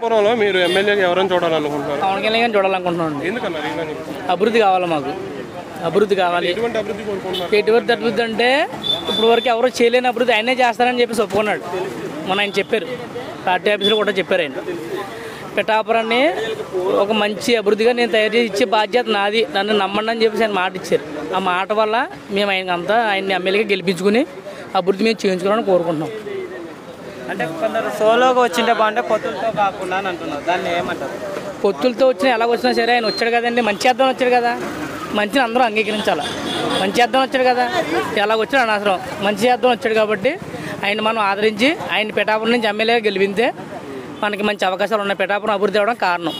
పిఠాపురంలో మీరు ఎమ్మెల్యేగా ఎవరైనా చూడాలనుకుంటున్నారు? పవన్ కళ్యాణ్ చూడాలనుకుంటున్నాను. ఎందుకన్నారు? అభివృద్ధి కావాలి, మాకు అభివృద్ధి కావాలి. ఎటువంటి అభివృద్ధి కోరుకుంటున్నారు? ఎటువంటి అభివృద్ధి అంటే ఇప్పుడు వరకు ఎవరు చేయలేని అభివృద్ధి ఆయనే చేస్తారని చెప్పేసి ఒప్పుకున్నాడు. మొన్న ఆయన చెప్పారు, పార్టీ ఆఫీసులో కూడా చెప్పారు ఆయన. పిఠాపురాన్ని ఒక మంచి అభివృద్ధిగా నేను తయారు చేసి ఇచ్చే బాధ్యత నాది, నన్ను నమ్మండి అని చెప్పేసి ఆయన మాట ఇచ్చారు. ఆ మాట వల్ల మేము ఆయన్ని ఎమ్మెల్యేగా గెలిపించుకుని అభివృద్ధి మేము చేయించుకోవాలని కోరుకుంటున్నాం. అంటే కొందరు సోలోగా వచ్చింటే బాగుంటే పొత్తులతో కాకుండా అని అంటున్నారు, దాన్ని ఏమంటారు? పొత్తులతో వచ్చినా ఎలాగ వచ్చినా సరే ఆయన వచ్చాడు కదండి, మంచి చేద్దాం వచ్చాడు కదా, మంచిని అందరూ అంగీకరించాలి. మంచి చేద్దాం వచ్చాడు కదా, ఎలాగ వచ్చాడు అనవసరం, మంచి చేద్దాం వచ్చాడు కాబట్టి ఆయన మనం ఆదరించి ఆయన పిఠాపురం నుంచి ఎమ్మెల్యేగా గెలిపితే మనకి మంచి అవకాశాలు ఉన్నాయి. పిఠాపురం అభివృద్ధి అవ్వడం కారణం.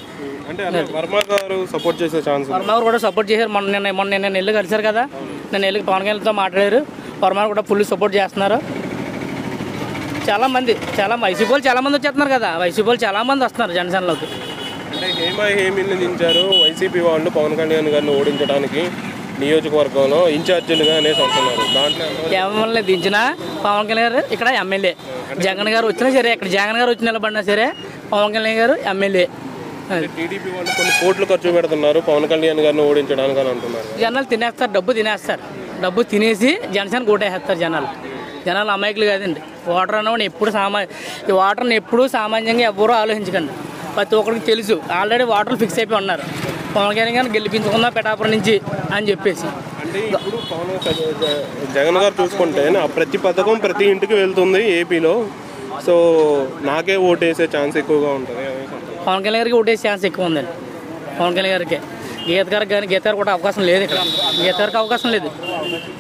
వర్మ గారు సపోర్ట్ చేసే ఛాన్స్, వర్మ గారు కూడా సపోర్ట్ చేశారు. మొన్న నెల్లు కలిశారు కదా, నేను నెల్లుకి పవన్ కళ్యాణ్తో మాట్లాడారు. వర్మ గారు కూడా ఫుల్ సపోర్ట్ చేస్తున్నారు. చాలామంది వైసీపీ వాళ్ళు చాలామంది వచ్చేస్తున్నారు కదా, వైసీపీ వాళ్ళు చాలామంది వస్తున్నారు జనసేనలోకి. అంటే హేమీని దించారు వైసీపీ వాళ్ళు పవన్ కళ్యాణ్ గారిని ఓడించడానికి నియోజకవర్గంలో ఇన్ఛార్జీలుగా అనేసి అంటున్నారు. దాంట్లో ఎవరిని దించినా పవన్ కళ్యాణ్ గారు ఇక్కడ ఎమ్మెల్యే, జగన్ గారు వచ్చినా సరే, ఇక్కడ జగన్ గారు వచ్చి నిలబడినా సరే పవన్ కళ్యాణ్ గారు ఎమ్మెల్యే. టీడీపీ వాళ్ళు కొన్ని కోట్లు ఖర్చు పెడుతున్నారు పవన్ కళ్యాణ్ గారిని ఓడించడానికి అని అంటున్నారు. జనాలు తినేస్తారు, డబ్బు తినేసి జనసేన కోటేస్తారు. జనాలు అమాయకులు కాదండి. ఓటర్ అన్నవాడిని ఈ ఓటర్ని ఎప్పుడూ సామాన్యంగా ఎవరూ ఆలోచించకండి. ప్రతి ఒక్కరికి తెలుసు, ఆల్రెడీ ఓటర్లు ఫిక్స్ అయిపోయి ఉన్నారు పవన్ కళ్యాణ్ గారిని గెలిపించుకుందాం పిఠాపురం నుంచి అని చెప్పేసి. అంటే ఇప్పుడు జగన్ గారు చూసుకుంటే ప్రతి పథకం ప్రతి ఇంటికి వెళ్తుంది ఏపీలో, సో నాకే ఓటేసే ఛాన్స్ ఎక్కువగా ఉంటుంది. పవన్ కళ్యాణ్ గారికి ఓటేసే ఛాన్స్ ఎక్కువ ఉందండి. పవన్ కళ్యాణ్ గారికి గీత గారు కూడా అవకాశం లేదు, ఇక్కడ గీత గారికి అవకాశం లేదు.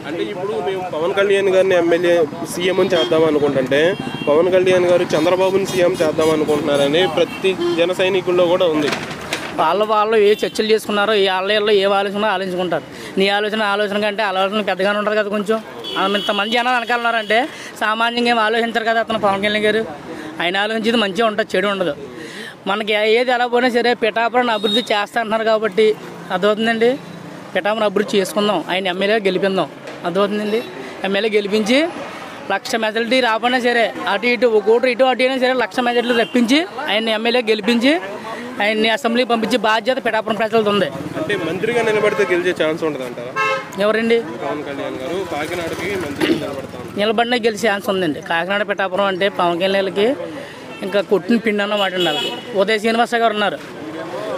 అంటే ఇప్పుడు మేము పవన్ కళ్యాణ్ గారిని ఎమ్మెల్యే సీఎం అని చేద్దాం అనుకుంటుంటే పవన్ కళ్యాణ్ గారు చంద్రబాబుని సీఎం చేద్దాం అనుకుంటున్నారని ప్రతి జన సైనికుల్లో కూడా ఉంది. వాళ్ళు ఏ చర్చలు చేసుకున్నారో ఏ ఆలయాల్లో ఏ ఆలోచన ఆలోచించుకుంటారు. నీ ఆలోచన కంటే ఆలోచన పెద్దగానే ఉంటుంది కదా. కొంచెం ఇంతమంది జనాలు వెనకాలన్నారంటే సామాన్యంగా ఏం ఆలోచించారు కదా. అతను పవన్ కళ్యాణ్ గారు ఆయన ఆలోచించేది మంచిగా ఉంటుంది, చెడు ఉండదు. మనకి ఏది ఎలా పోయినా సరే పిఠాపురం అభివృద్ధి చేస్తా అంటున్నారు కాబట్టి అర్థమవుతుందండి. పిఠాపురం అభివృద్ధి చేసుకుందాం, ఆయన ఎమ్మెల్యేగా గెలిపిందాం. అర్థమవుతుందండి. ఎమ్మెల్యే గెలిపించి 1,00,000 మెజారిటీ రాబోయినా సరే అటు ఇటు ఒక ఓటు ఇటు అటు అయినా సరే 1,00,000 మెజారిటీ రప్పించి ఆయన్ని ఎమ్మెల్యే గెలిపించి ఆయన్ని అసెంబ్లీకి పంపించే బాధ్యత పిఠాపురం ప్రజలతో ఉంది. అంటే మంత్రిగా నిలబడితే గెలిచే ఛాన్స్ ఉంటుంది అంటారా? ఎవరండి? పవన్ కళ్యాణ్ గారు కాకినాడకి మంత్రిగా నిలబడినా గెలిచే ఛాన్స్ ఉందండి. కాకినాడ పిఠాపురం అంటే పవన్ కళ్యాణ్కి ఇంకా కొట్టిన పిండి అన్నమాట ఉన్నారు. ఉదయ శ్రీనివాస గారు ఉన్నారు.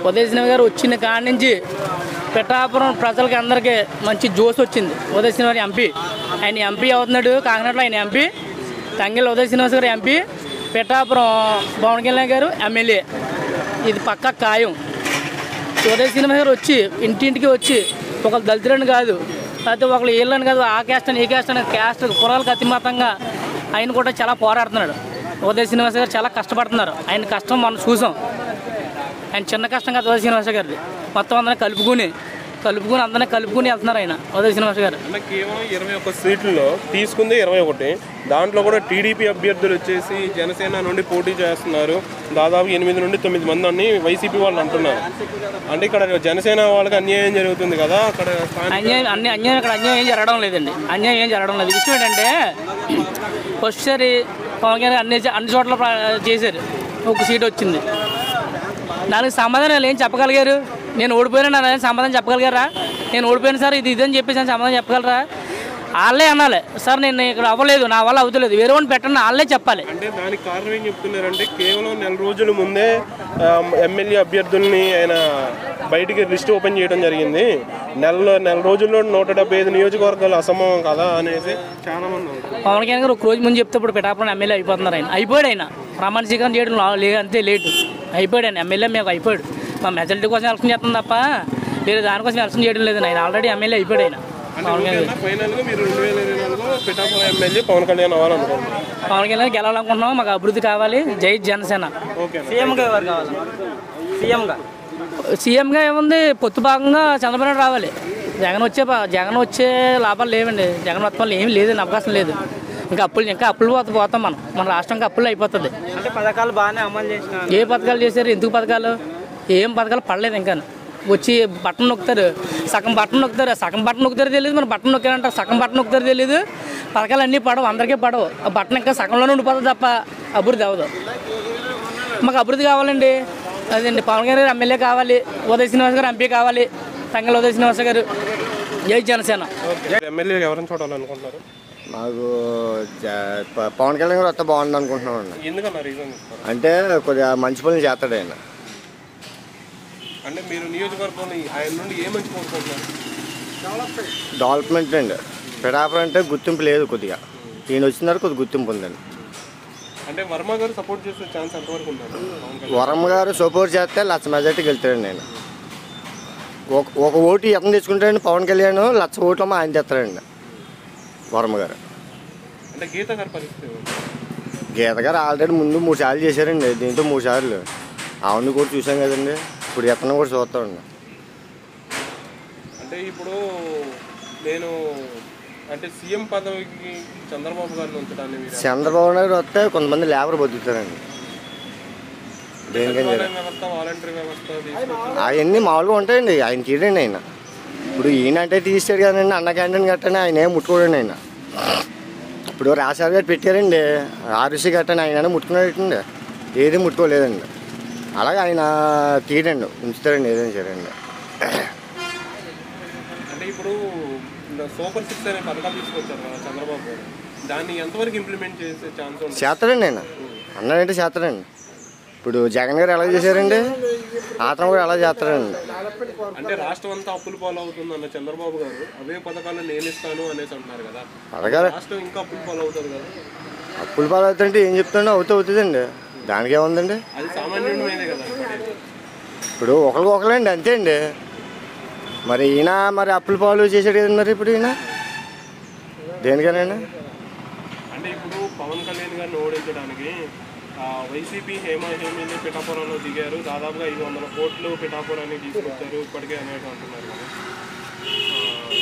ఉదయ శ్రీనివాస గారు వచ్చిన కాడి నుంచి పిఠాపురం ప్రజలకి అందరికీ మంచి జోష్ వచ్చింది. ఉదయ శ్రీనివాస ఎంపీ, ఆయన ఎంపీ అవుతున్నాడు కాకినాడలో. ఆయన ఎంపీ తంగెళ్ళ ఉదయ శ్రీనివాస గారు ఎంపీ, పిఠాపురం పవన్ కళ్యాణ్ గారు ఎమ్మెల్యే. ఇది పక్కా ఖాయం. ఉదయ శ్రీనివాస గారు వచ్చి ఇంటింటికి వచ్చి ఒకళ్ళు దళితులని కాదు, లేకపోతే ఒకళ్ళు వీళ్ళని కాదు, ఆ క్యాస్ట్ అని ఈ క్యాస్ట్ అని క్యాస్ట్ కులాలకు అతిమతంగా ఆయన కూడా చాలా పోరాడుతున్నాడు. ఉదయ శ్రీనివాస గారు చాలా కష్టపడుతున్నారు. ఆయన కష్టం మనం చూసాం. ఆయన చిన్న కష్టం కాదు ఉదయ శ్రీనివాస గారిది. మొత్తం అందరినీ కలుపుకుని వెళ్తున్నారు ఆయన ఉదయ శ్రీనివాస గారు. అంటే కేవలం 21 సీట్లలో తీసుకుంది 21. దాంట్లో కూడా టీడీపీ అభ్యర్థులు వచ్చేసి జనసేన నుండి పోటీ చేస్తున్నారు. దాదాపు 8 నుండి 9 మంది అని వైసీపీ వాళ్ళు అంటున్నారు. అంటే ఇక్కడ జనసేన వాళ్ళకి అన్యాయం జరుగుతుంది కదా. అక్కడ అన్యాయం ఏం జరగడం లేదండి. అన్యాయం ఏం జరగడం లేదు. విషయం ఏంటంటే ఫస్ట్ సారి పవన్ కళ్యాణ్ అన్ని చోట్ల చేశారు, ఒక సీట్ వచ్చింది. దానికి సమాధానం ఏం చెప్పగలిగారు? నేను ఓడిపోయినా సమాధానం చెప్పగలిగారా? నేను ఓడిపోయాను సార్ ఇది ఇదని చెప్పేసి సమాధానం చెప్పగలరా? వాళ్ళే అనాలి, సార్ నేను ఇక్కడ అవ్వలేదు, నా వల్ల అవుతలేదు, వేరే వాడిని పెట్టండి వాళ్ళే చెప్పాలి. అంటే దానికి కారణం ఏం చెప్తున్నారంటే కేవలం 4 రోజుల ముందే ఎమ్మెల్యే అభ్యర్థుల్ని ఆయన బయటికి లిస్ట్ ఓపెన్ చేయడం జరిగింది. నెల రోజుల్లో 175 నియోజకవర్గాలు అసమం కదా అనేసి చాలా మంది ఉంటారు. పవన్ కళ్యాణ్ గారు ఒక రోజు ముందు చెప్తే ఇప్పుడు పిఠాపురం ఎమ్మెల్యే అయిపోతున్నారు. అయిపోయాడు. ఆయన ప్రమాణ స్వీకారం చేయడం అంతే లేటు అయిపోయాడు. ఆయన ఎమ్మెల్యే మేము అయిపోయాడు. మా మెజారిటీ కోసం ఎలక్షన్ చేస్తాం తప్ప వేరే దానికోసం ఎలక్షన్ చేయడం లేదు. ఆయన ఆల్రెడీ ఎమ్మెల్యే అయిపోయాడు. ఆయన పవన్ కళ్యాణ్ అవ్వాలనుకుంటున్నాం. పవన్ కళ్యాణ్ గెలవాలనుకుంటున్నాం. మాకు అభివృద్ధి కావాలి. జై జనసేన. సీఎంగా ఏముంది, పొత్తు భాగంగా చంద్రబాబు నాయుడు రావాలి. జగన్ వచ్చే లాభాలు లేవండి. జగన్ మొత్తం ఏమీ లేదండి, అవకాశం లేదు. ఇంకా అప్పులు పోతాం మన రాష్ట్రంకి అప్పులు అయిపోతుంది. అంటే పథకాలు బాగానే అమలు చేసినారు. ఏ పథకాలు చేశారు? ఎందుకు పథకాలు? ఏం పథకాలు పడలేదు. ఇంకా వచ్చి బట్టన్ నొక్కుతారు, సగం బట్టన్ నొక్కుతారు తెలియదు. మన బట్టన్ నొక్కారంటారు, సగం బట్టన్ నొక్కుతారు తెలియదు. పథకాలు అన్నీ పడవు, అందరికీ పడవు. ఆ బట్టన్ ఇంకా సగంలోనే ఉండిపోతుంది తప్ప అభివృద్ధి అవ్వదు. మాకు అభివృద్ధి కావాలండి. అదండి పవన్ కళ్యాణ్ గారు ఎమ్మెల్యే కావాలి, ఉదయ శ్రీనివాస్ గారు ఎంపీ కావాలి, తంగళ ఉదయ శ్రీనివాస్ గారు. జై జనసేన. ఎమ్మెల్యే ఎవరైనా చూడాలనుకుంటున్నారు? మాకు పవన్ కళ్యాణ్ గారు వస్తే బాగుంది అనుకుంటున్నాం అండి. ఎందుకన్నా రీజన్? అంటే కొద్దిగా మంచి పనులు చేస్తాడు ఆయన. అంటే మీరు నియోజకవర్గంలో ఆయన నుండి ఏ మంచి కోరుకుంటున్నారు? డెవలప్మెంట్ అండి. పిఠాపురం అంటే గుర్తింపు లేదు, కొద్దిగా ఈయన వచ్చిన తర్వాత కొద్దిగా గుర్తింపు ఉందండి. అంటే వర్మ గారు సపోర్ట్ చేసే ఛాన్స్ ఎంతవరకు ఉందండి? వరమ్మ గారు సపోర్ట్ చేస్తే 1,00,000 మెజార్టీకి వెళ్తాడండి ఆయన. ఒక ఓటు ఎంత తెచ్చుకుంటాడండి పవన్ కళ్యాణ్, 1,00,000 ఓట్లు ఆయన తెస్తాడండి వరమ్మ గారు. అంటే గీత గారి పరిస్థితి? గీత గారు ఆల్రెడీ ముందు 3 సార్లు చేశారండి, దీంతో 3 సార్లు. ఆవిడని కూడా చూసాం కదండి, ఇప్పుడు ఎత్తనం కూడా చూస్తామండి. అంటే ఇప్పుడు నేను అంటే సీఎం పదవికి చంద్రబాబు గారిని ఉంచడాన్ని చంద్రబాబు నాయుడు వస్తే కొంతమంది లేబర్ బతుకుతారండి. దేనికని వ్యవస్థ, వాలంటరీ వ్యవస్థ అవన్నీ మామూలుగా ఉంటాయండి. ఆయన తీయడండి ఆయన. ఇప్పుడు ఈయన అంటే తీసాడు కదండి, అన్న క్యాంటీన్ కట్టని ఆయన ఏం ముట్టుకోడండి ఆయన. ఇప్పుడు రాజశేఖర్ గారు పెట్టారండి ఆర్యూసీ కట్టని, ఆయన ముట్టుకున్నాడండి, ఏది ముట్టుకోలేదండి. అలాగే ఆయన తీయడండి, ఉంచుతారండి ఏదైనా సరేండి. అంటే ఇప్పుడు సూపర్ 6 అనే పథకం తీసుకొచ్చారు కదా చంద్రబాబు గారు, దాన్ని ఎంతవరకు ఇంప్లిమెంట్ చేసే ఛాన్స్ ఉంది? చేస్తాడండి ఆయన, అన్నాడంటే చేస్తాడండి. ఇప్పుడు జగన్ గారు ఎలా చేశారండి, అతను కూడా ఎలా చేస్తాడండి. అంటే రాష్ట్రం అంతా అప్పులు పాలు అవుతుంది అన్న చంద్రబాబు గారు అవే పథకాలు నేను ఇస్తాను అనేసి అంటున్నారు కదా, పథకాలు రాష్ట్రం ఇంకా అప్పులు పాలు అవుతుంది కదా. అప్పులు పాలు అవుతుంటే ఏం చెప్తాడో అవుతుందండి, దానికి ఏముందండి. అది సామాన్యుడి మీదే కదా. ఇప్పుడు ఒకరికొకరండి అంతే అండి. మరి ఈయన మరి అప్పుల పాలు చేసాడు కదండి, మరి ఇప్పుడు ఈయన దేనికైనా. అంటే ఇప్పుడు పవన్ కళ్యాణ్ గారిని ఓడించడానికి వైసీపీ హేమీని పిఠాపురంలో దిగారు, దాదాపుగా 500 కోట్లు పిఠాపురాన్ని తీసుకొచ్చారు ఇప్పటికే అనేవి అంటున్నారు కదా.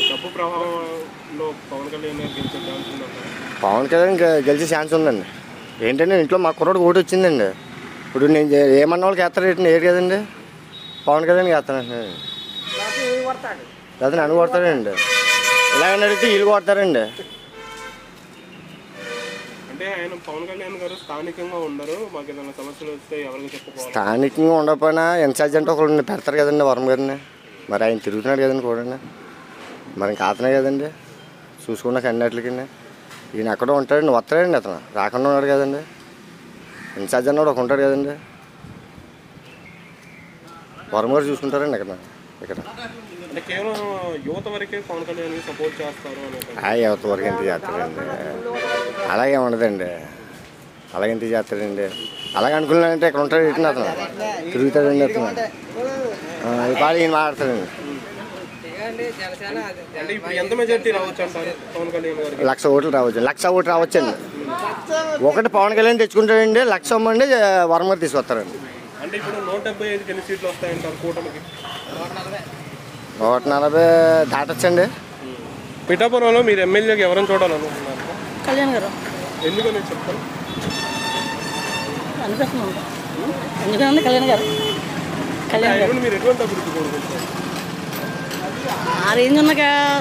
డబ్బు ప్రవాహంలో పవన్ కళ్యాణ్ గారు గెలిచే ఛాన్స్ ఉందండి? పవన్ కళ్యాణ్ గెలిచే ఛాన్స్ ఉందండి. ఏంటంటే ఇంట్లో మా కుర్రోడు ఓటు వచ్చిందండి. ఇప్పుడు నేను ఏమన్నా వాళ్ళకి వేస్తాడు ఏడు కదండి, పవన్ కళ్యాణ్ వేస్తానండి. లేదా నన్ను కొడతాడండి, ఇలాగని అడిగితే వీళ్ళు కొడతారండి. అంటే ఆయన పవన్ కళ్యాణ్ గారు స్థానికంగా ఉండరు, మాకు ఏదైనా సమస్యలు వస్తే ఎవరికి చెప్పుకోవాలి? స్థానికంగా ఉండకపోయినా ఇన్ఛార్జ్ అంటే ఒకళ్ళు పెడతారు కదండి వరం గారిని. మరి ఆయన తిరుగుతున్నాడు కదండి కూడా, మరి ఇంకా అతనే కదండి చూసుకున్నాక అన్నిటికి. ఈయన ఎక్కడ ఉంటాడండి, వస్తాడండి, అతను రాకుండా ఉన్నాడు కదండి. ఇన్ఛార్జ్ అన్నాడు ఒక ఉంటాడు కదండి, వరం గారు చూసుకుంటారండి ఇక్కడ. అంటే కేవలం యువత వరకే పవన్ కళ్యాణ్ సపోర్ట్ చేస్తారు అనేది? యువత వరకు ఎంత చేస్తాడండి, అలాగే ఉండదండి. అలాగే ఎంత చేస్తాడండి, అలాగే అనుకున్నాడంటే ఇక్కడ ఉంటాడు ఇట్లా అతను తిరుగుతాడండి, అతను ఇవాళ ఈయన మాట్లాడతాడండి. అంటే ఇప్పుడు ఎంత మెజార్టీ రావచ్చు అంటారు పవన్ కళ్యాణ్ గారికి? 1,00,000 ఓట్లు రావచ్చు, 1,00,000 ఓట్లు రావచ్చండి. ఒకటి పవన్ కళ్యాణ్ తెచ్చుకుంటాడండి, 1,00,000 మంది వరం గారు తీసుకొస్తారండి. అంటే ఇప్పుడు 175 ఎన్ని సీట్లు వస్తాయంటారు కూటమికి? 140 దాటొచ్చండి. పిఠాపురంలో మీరు ఎమ్మెల్యేకి ఎవరైనా చూడాలనుకుంటున్నారు? కళ్యాణ్ గారు. ఎందుకని చెప్తారు? అనిపిస్తుంది ఎందుకంటే కళ్యాణ్ గారు మీరు ఎటువంటి అభివృద్ధి కోరుకుంటారు? ఆ రేంజ్ ఉన్న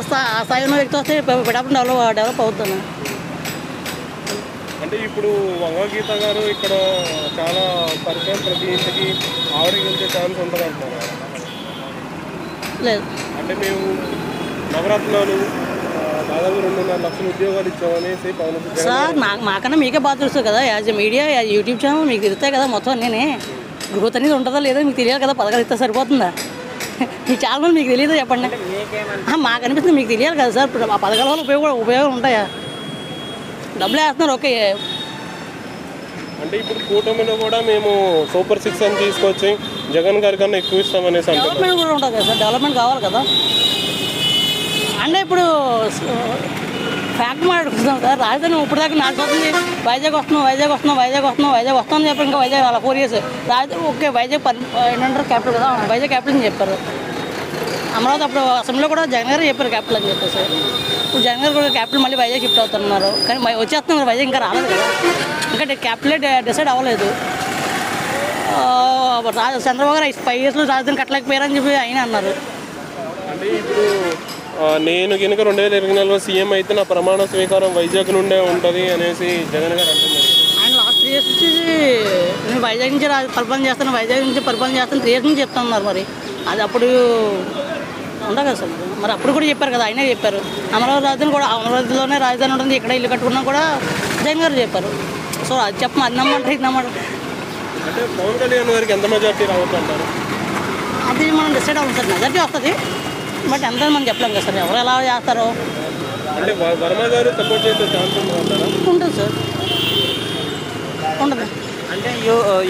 స్థాయి ఉన్న వ్యక్తి వస్తే పిఠాపురం డెవలప్ అవుతుంది. అంటే ఇప్పుడు వంగగీత గారు ఇక్కడ చాలా పరిచయం, ప్రతి ఇంటికి ఆవిడకి వెళ్తే ఛాన్స్ ఉంటుంది అంటున్నారు. లేదు అంటే మేము నవరత్నాలు దాదాపు 2.5 లక్షల ఉద్యోగాలు ఇచ్చామనేసి పవన్ సార్. మాకన్నా మీకే బాగా తెలుస్తుంది కదా, as a media, YouTube channel మీకు తెలుస్తాయి కదా మొత్తం. నేనే గ్రోత్ అనేది ఉంటుందా లేదా మీకు తెలియాలి కదా, పథకాలు ఇస్తే సరిపోతుందా? మీ ఛానల్ మీకు తెలియదు చెప్పండి. మాకు అనిపిస్తుంది మీకు తెలియాలి కదా సార్. ఇప్పుడు ఆ పథకాల వల్ల ఉపయోగాలు ఉంటాయా? డబ్బులు వేస్తున్నారు ఓకే. అంటే ఇప్పుడు కూటమిలో కూడా మేము సూపర్ 6 అని తీసుకొచ్చి జగన్ గారి కన్నా ఎక్కువ ఇస్తామనేసి అంటే డెవలప్మెంట్ కూడా ఉంటుంది కదా సార్, డెవలప్మెంట్ కావాలి కదా. అంటే ఇప్పుడు ఫ్యాక్ట్ మాట్లాడుకుంటున్నాం సార్. రాజధాని ఇప్పటిదాకా నాకు వస్తుంది, వైజాగ్ వస్తామని చెప్పారు. ఇంకా వైజాగ్ అలా 4 years రాజధాని ఓకే. వైజాగ్ ఏంటంటారు క్యాపిటల్ కదా, వైజాగ్ క్యాపిటల్ అని చెప్పారు. అమరావతి అప్పుడు అసెంబ్లీలో కూడా జగన్ గారు చెప్పారు క్యాపిటల్ అని చెప్పేసి. ఇప్పుడు జగన్ గారు కూడా క్యాపిటల్ మళ్ళీ వైజాగ్ షిఫ్ట్ అవుతున్నారు, కానీ వచ్చేస్తున్నారు వైజాగ్ ఇంకా రాలేదు కదా, ఇంకా క్యాపిటల్ డిసైడ్ అవ్వలేదు. చంద్రబాబు గారు 5 years రాజధాని కట్టలేకపోయారని చెప్పి ఆయన అన్నారు. అంటే ఇప్పుడు నేను కనుక 2024లో సీఎం అయితే నా ప్రమాణ స్వీకారం వైజాగ్ నుండే ఉంటుంది అనేసి జగన్ గారు అంటున్నారు. ఆయన లాస్ట్ 3 years నుంచి నేను వైజాగ్ నుంచి పరిపాలన చేస్తాను, వైజాగ్ నుంచి పరిపాలన చేస్తాను 3 years నుంచి చెప్తున్నారు. మరి అది అప్పుడు ఉండదు కదా సార్. మరి అప్పుడు కూడా చెప్పారు కదా, ఆయనే చెప్పారు. అమరావతిని కూడా అమరావతిలోనే రాజధాని ఉంటుంది, ఇక్కడ ఇల్లు కట్టుకున్నా కూడా జగన్ గారు చెప్పారు. సో అది చెప్పమా, అది నమ్మంటారు, ఇది నమ్మంటారు. అంటే పవన్ కళ్యాణ్ గారికి ఎంత మెజార్టీ రావచ్చు అంటారు? అది మనం డిసైడ్ అవ్వాలి సార్. మెజార్టీ వస్తుంది, బట్ ఎంత మనం చెప్పలేం కదా సార్, ఎవరు ఎలా చేస్తారో. అంటే వర్మ గారు సపోర్ట్ చేసే ఛాన్స్ ఉంటుందంటారా? ఉంటుంది సార్, ఉంటుంది. అంటే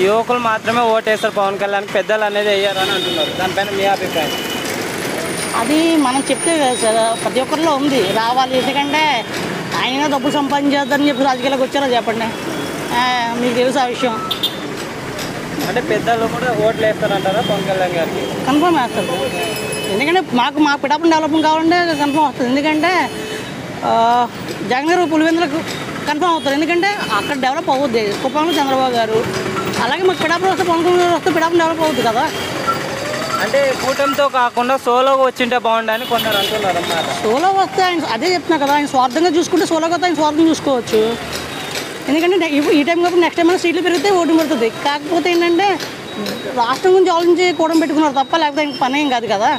యువకులు మాత్రమే ఓటేస్తారు పవన్ కళ్యాణ్, పెద్దలు అనేది వేయరని అంటున్నారు. దానిపైన మీ అభిప్రాయం? అది మనం చెప్తే కదా సార్, ప్రతి ఒక్కరిలో ఉంది రావాలి. ఎందుకంటే ఆయన డబ్బులు సంపాదించేద్దని చెప్పి రాజకీయాలకు వచ్చారో చెప్పండి, మీకు తెలుసు ఆ విషయం. అంటే పెద్దలు కూడా ఓట్లు వేస్తారంటారా పవన్ కళ్యాణ్ గారికి? కన్ఫర్మ్ వేస్తారు. ఎందుకంటే మాకు పిఠాపురం డెవలప్మెంట్ కావాలంటే కన్ఫర్మ్ వస్తుంది. ఎందుకంటే జగన్ గారు పులివెందులకు కన్ఫర్మ్ అవుతారు. ఎందుకంటే అక్కడ డెవలప్ అవుద్ది, కుప్పంలో చంద్రబాబు గారు. అలాగే మాకు పిఠాపురం వస్తే పవన్ కళ్యాణ్ వస్తే పిఠాపురం డెవలప్ అవుద్ది కదా. అంటే కూటమితో కాకుండా సోలోగా వచ్చింటే బాగుండని కొందరు అంటున్నారు అన్నమాట. సోలో వస్తే ఆయన అదే చెప్తున్నా కదా, ఆయన స్వార్థంగా చూసుకుంటే సోలోగా వస్తే ఆయన స్వార్థం చూసుకోవచ్చు. ఎందుకంటే ఈ టైం కాకుండా నెక్స్ట్ టైం అయినా సీట్లు పెరిగితే ఓటు పడుతుంది. కాకపోతే ఏంటంటే రాష్ట్రం గురించి ఆలోచించి కూడం పెట్టుకున్నారు తప్ప, లేకపోతే ఇంక పని ఏం కాదు కదా.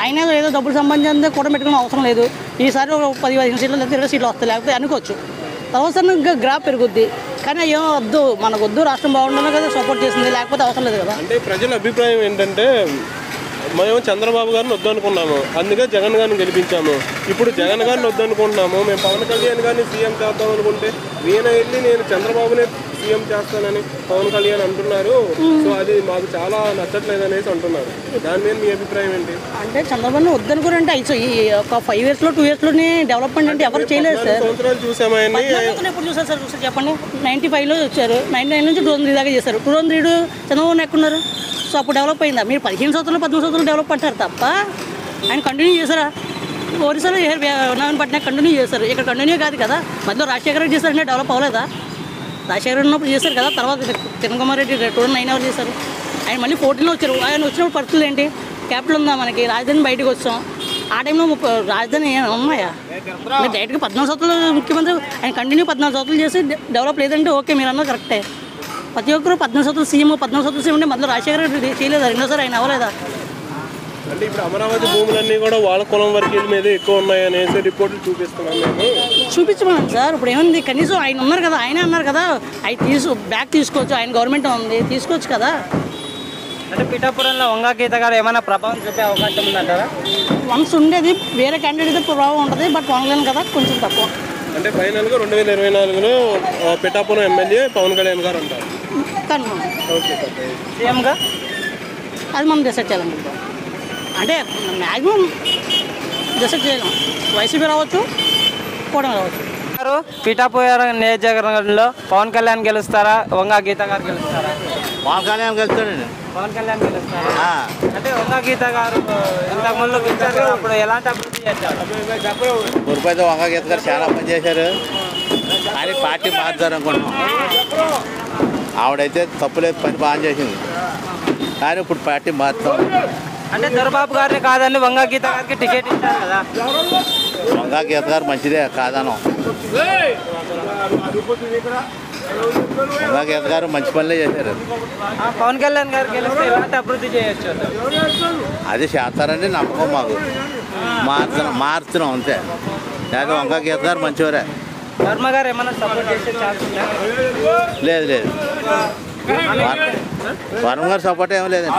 ఆయన ఏదో డబ్బులు సంబంధించి కూడం పెట్టుకునే అవసరం లేదు. ఈసారి 10-15 సీట్లు లేదా 20 సీట్లు వస్తాయి, లేకపోతే అనుకోవచ్చు. తర్వాత ఇంకా గ్రాఫ్ పెరుగుద్ది. కానీ ఏమో వద్దు, మనకు వద్దు, రాష్ట్రం బాగుండాలి కదా సపోర్ట్ చేసింది, లేకపోతే అవసరం లేదు కదా. అంటే ప్రజల అభిప్రాయం ఏంటంటే మేము చంద్రబాబు గారిని వద్దనుకున్నాము, అందుకే జగన్ గారిని గెలిపించాము. ఇప్పుడు జగన్ గారిని వద్దనుకుంటున్నాము, మేము పవన్ కళ్యాణ్ గారిని సీఎం చేద్దాం అనుకుంటే ఈయన వెళ్ళి నేను చంద్రబాబునే సీఎం చేస్తానని పవన్ కళ్యాణ్ అంటున్నారు. సో అది మాకు చాలా నచ్చట్లేదు అనేసి అంటున్నారు. దాని మీద మీ అభిప్రాయం ఏంటి? అంటే చంద్రబాబు వద్దనుకోరంటే ఈ ఒక 5 yearsలో 2 yearsలోనే డెవలప్మెంట్ అంటే ఎవరు చేయలేదు సార్. సంవత్సరాలు చూసామని ఎప్పుడు చూసారు సార్? చూసారు చెప్పండి. 95లో వచ్చారు, 99 నుంచి 2003 దాకా చేశారు. 2003 చంద్రబాబు ఎక్కడున్నారు? సో అప్పుడు డెవలప్ అయిందా? మీరు 15 సంవత్సరాలు 13 సంవత్సరాలు డెవలప్ అంటారు తప్ప ఆయన కంటిన్యూ చేశారా? ఒరిస్సాలో పట్టినా కంటిన్యూ చేశారు, ఇక్కడ కంటిన్యూ కాదు కదా. మధ్యలో రాజశేఖర రెడ్డి చేశారంటే డెవలప్ అవ్వలేదా? రాజశేఖర రెడ్డి ఉన్నప్పుడు చేశారు కదా, తర్వాత కిరణ్ రెడ్డి 2009 ఎవరు చేశారు? ఆయన మళ్ళీ 14లో వచ్చారు. ఆయన వచ్చినప్పుడు పరిస్థితులు ఏంటి? క్యాపిటల్ ఉందా మనకి? రాజధాని బయటకు వచ్చాం. ఆ టైంలో రాజధాని ఉన్నాయా? మీరు డైరెక్ట్గా 14 సంవత్సరాలు ముఖ్యమంత్రి ఆయన కంటిన్యూ 14 సంవత్సరాలు చేసి డెవలప్ లేదంటే ఓకే, మీరు అన్నది కరెక్టే. ప్రతి ఒక్కరు 14 సంవత్సరాలు సీఎం 14 సంవత్సరాలు సీఎం అంటే మధ్యలో రాజశేఖర రెడ్డి చేయలేదా? రెండోసారి ఆయన అవ్వలేదా? అంటే ఇప్పుడు అమరావతి భూములన్నీ కూడా వాళ్ళ కులం వర్గీయుల మీద ఎక్కువ ఉన్నాయనేసి రిపోర్ట్లు చూపిస్తున్నాం మేము. చూపించమని సార్. ఇప్పుడు ఏముంది, కనీసం ఆయన ఉన్నారు కదా, ఆయనే అన్నారు కదా, అవి బ్యాక్ తీసుకోవచ్చు, ఆయన గవర్నమెంట్ ఉంది, తీసుకోవచ్చు కదా. అంటే పిఠాపురంలో వంగా గీత గారు ఏమైనా ప్రభావం చూపే అవకాశం ఉందంటారా? వన్స్ ఉండేది, వేరే క్యాండిడేట్ ప్రభావం ఉంటుంది, బట్ పవన్ కదా కొంచెం తక్కువ. అంటే ఫైనల్గా 2024లో పిఠాపురం ఎమ్మెల్యే పవన్ కళ్యాణ్ గారు అంటారు. కన్ఫర్మ్. Okay sir. సీఎంగా అది మనం డిసైడ్ చేయాలనుకుంటాం. అంటే మ్యాక్సిమం డిసైడ్ చేయలేం. వైసీపీ రావచ్చు, కూటమి రావచ్చు. పిఠాపురం నియోజకవర్గంలో పవన్ కళ్యాణ్ గెలుస్తారా, వంగా గీత గారు గెలుస్తారా? పవన్ కళ్యాణ్ గెలుస్తాడండి. పవన్ కళ్యాణ్ గెలుస్తారా? అంటే వంగా గీత గారు ఇంతకుముందు గెలిచారు కదా, అప్పుడు ఎలాంటి అభివృద్ధి చేశారు? ఊరిపైతే వంగ గీత గారు చాలా పని చేశారు, కానీ పార్టీ మార్చారు అనుకుంటున్నాం. ఆవిడైతే తప్పులేదు, పని బాగా చేసింది, కానీ ఇప్పుడు పార్టీ మారుతాం. అంటే దొరబాబు గారిని కాదని వంగా గీత గారికి టికెట్ ఇచ్చారు కదా. వంగా గీత గారు మంచిదే కాదనం. వంగా గీత గారు మంచి పనులే చేశారు. పవన్ కళ్యాణ్ గారు గెలిస్తే ఎలాంటి అభివృద్ధి చేయొచ్చు? అది చేస్తారండి నమ్మకం మాకు. మార్చున్నాం అంతే. లేకపోతే వంగా గీత గారు మంచివారే. వర్మ గారు ఏమైనా సపోర్ట్ చేసే ఛాన్స్ ఉందా? లేదు లేదు, వర్మ గారు సపోర్ట్ ఏమీ లేదండి.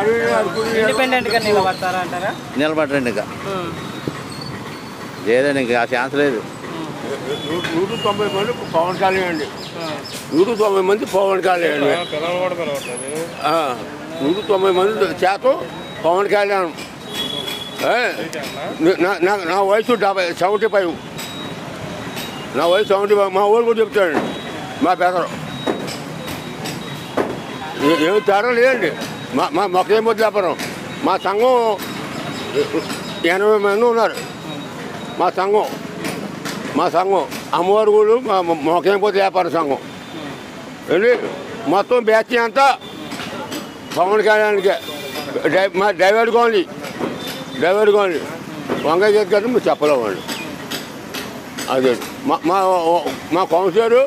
ఇండిపెండెంట్గా నిలబడతారా అంటారా? నిలబడరండి, ఇంకా లేదండి, ఇంకా ఆ ఛాన్స్ లేదు. 190 మంది పవన్ కళ్యాణ్ అండి. 190 మంది పవన్ కళ్యాణ్. 190 మంది చేతం పవన్ కళ్యాణ్. నా వయసు 75. నా వయసు 75. మా ఊరు కూడా చెప్తాడండి, మా పెదరు ఏమి తేడా లేదండి. మొక్కేం పొద్దు వ్యాపారం. మా సంఘం 80 మంది ఉన్నారు. మా సంఘం అమ్మవారి గుళ్ళు, మొక్కేం పొద్దు వ్యాపార సంఘం వెళ్ళి మొత్తం బ్యాచ్ అంతా పవన్ కళ్యాణ్కే. మా డ్రైవర్ కాలనీ వంగ గీత గారు మీరు చెప్పలేమండి. అదే మా కౌన్సిలర్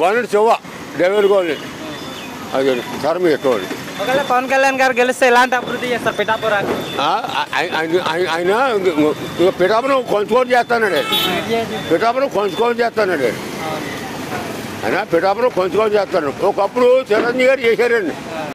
బోనెట్ శివ డ్రైవర్ కావాలి అది తరం ఎక్కువ. ఒకవేళ పవన్ కళ్యాణ్ గారు గెలిస్తే ఎలాంటి అభివృద్ధి చేస్తారు పిఠాపురాన్ని? ఆయన పిఠాపురం కొంచుకొని చేస్తానండి, పిఠాపురం కొంచుకొని చేస్తానండి, ఆయన పిఠాపురం కొంచుకొని చేస్తాను. ఒకప్పుడు చిరంజీవి గారు చేశారండి,